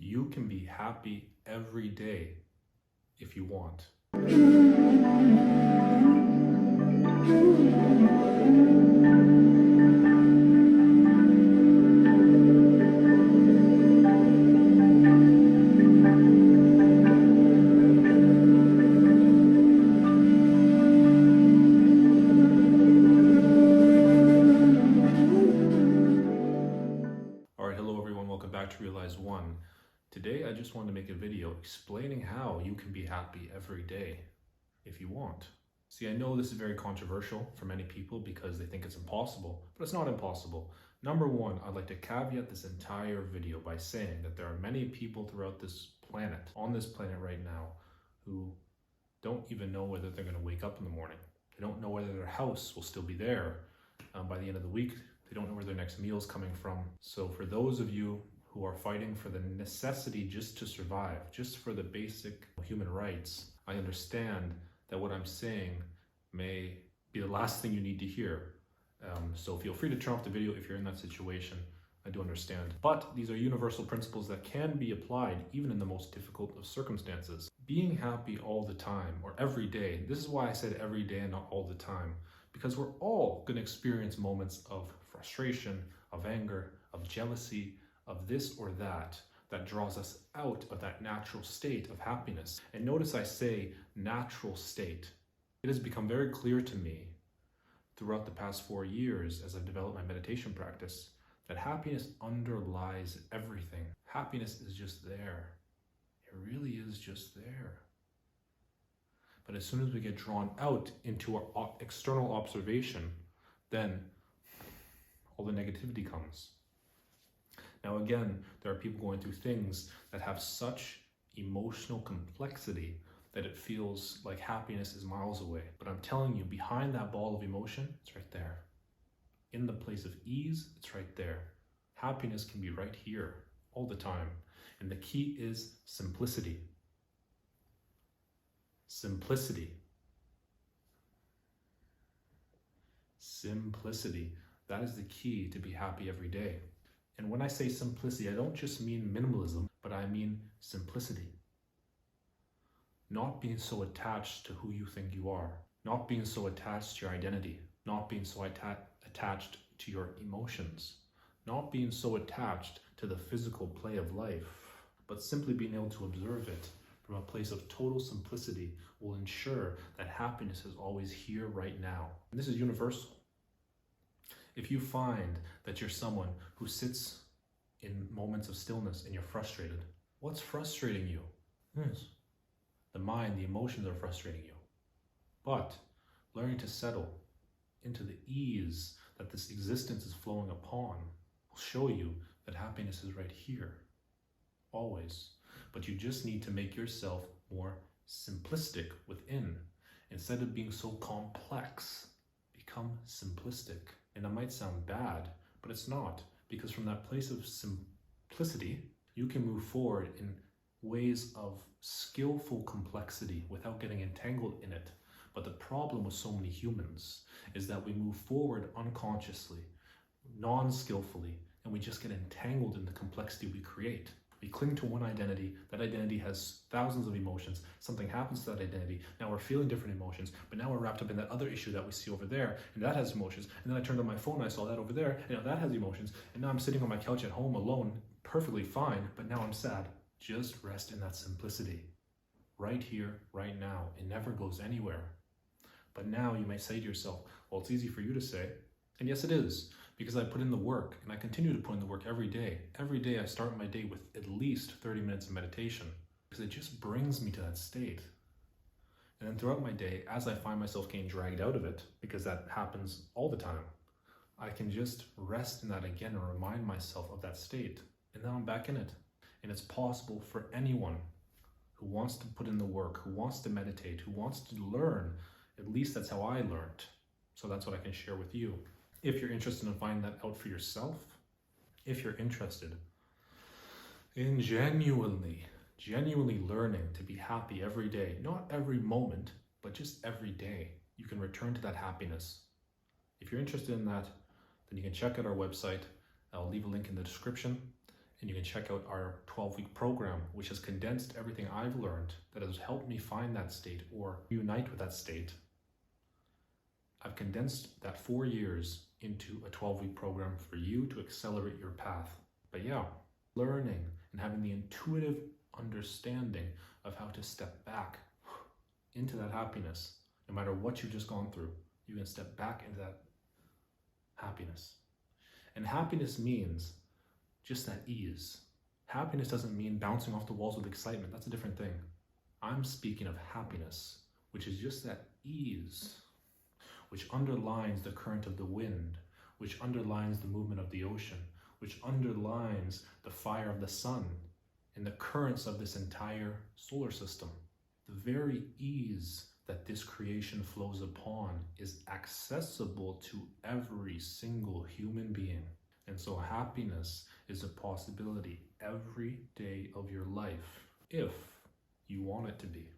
You can be happy every day if you want. Alright, hello everyone, welcome back to Realize One. Today I just wanted to make a video explaining how you can be happy every day if you want. See, I know this is very controversial for many people because they think it's impossible, but it's not impossible. Number one, I'd like to caveat this entire video by saying that there are many people throughout this planet, on this planet right now, who don't even know whether they're going to wake up in the morning. They don't know whether their house will still be there by the end of the week. They don't know where their next meal is coming from. So for those of you who are fighting for the necessity just to survive, just for the basic human rights, I understand that what I'm saying may be the last thing you need to hear. So feel free to turn off the video if you're in that situation. I do understand. But these are universal principles that can be applied even in the most difficult of circumstances. Being happy all the time or every day, this is why I said every day and not all the time, because we're all going to experience moments of frustration, of anger, of jealousy, of this or that draws us out of that natural state of happiness. And notice I say natural state. It has become very clear to me throughout the past 4 years as I've developed my meditation practice that happiness underlies everything. Happiness is just there. It really is just there. But as soon as we get drawn out into our external observation, then all the negativity comes. Now again, there are people going through things that have such emotional complexity that it feels like happiness is miles away. But I'm telling you, behind that ball of emotion, it's right there. In the place of ease, it's right there. Happiness can be right here all the time. And the key is simplicity. Simplicity. Simplicity. That is the key to be happy every day. And when I say simplicity, I don't just mean minimalism, but I mean simplicity. Not being so attached to who you think you are. Not being so attached to your identity. Not being so attached to your emotions. Not being so attached to the physical play of life, but simply being able to observe it from a place of total simplicity will ensure that happiness is always here right now. And this is universal. If you find that you're someone who sits in moments of stillness and you're frustrated, what's frustrating you? The mind, the emotions are frustrating you. But learning to settle into the ease that this existence is flowing upon will show you that happiness is right here, always. But you just need to make yourself more simplistic within. Instead of being so complex, become simplistic. And that might sound bad, but it's not, because from that place of simplicity, you can move forward in ways of skillful complexity without getting entangled in it. But the problem with so many humans is that we move forward unconsciously, non-skillfully, and we just get entangled in the complexity we create. We cling to one identity. That identity has thousands of emotions. Something happens to that identity. Now we're feeling different emotions, but now we're wrapped up in that other issue that we see over there, and that has emotions. And then I turned on my phone and I saw that over there, and now that has emotions. And now I'm sitting on my couch at home alone, perfectly fine, but now I'm sad. Just rest in that simplicity. Right here, right now. It never goes anywhere. But now you may say to yourself, well, it's easy for you to say. And yes, it is, because I put in the work, and I continue to put in the work every day. Every day I start my day with at least 30 minutes of meditation, because it just brings me to that state. And then throughout my day, as I find myself getting dragged out of it, because that happens all the time, I can just rest in that again and remind myself of that state. And then I'm back in it. And it's possible for anyone who wants to put in the work, who wants to meditate, who wants to learn. At least that's how I learned. So that's what I can share with you. If you're interested in finding that out for yourself, if you're interested in genuinely learning to be happy every day, not every moment, but just every day, you can return to that happiness. If you're interested in that, then you can check out our website. I'll leave a link in the description. And you can check out our 12-week program, which has condensed everything I've learned that has helped me find that state or unite with that state. I've condensed that 4 years into a 12-week program for you to accelerate your path. But yeah, learning and having the intuitive understanding of how to step back into that happiness, no matter what you've just gone through, you can step back into that happiness. And happiness means just that ease. Happiness doesn't mean bouncing off the walls with excitement. That's a different thing. I'm speaking of happiness, which is just that ease, which underlines the current of the wind, which underlines the movement of the ocean, which underlines the fire of the sun and the currents of this entire solar system. The very ease that this creation flows upon is accessible to every single human being. And so happiness is a possibility every day of your life if you want it to be.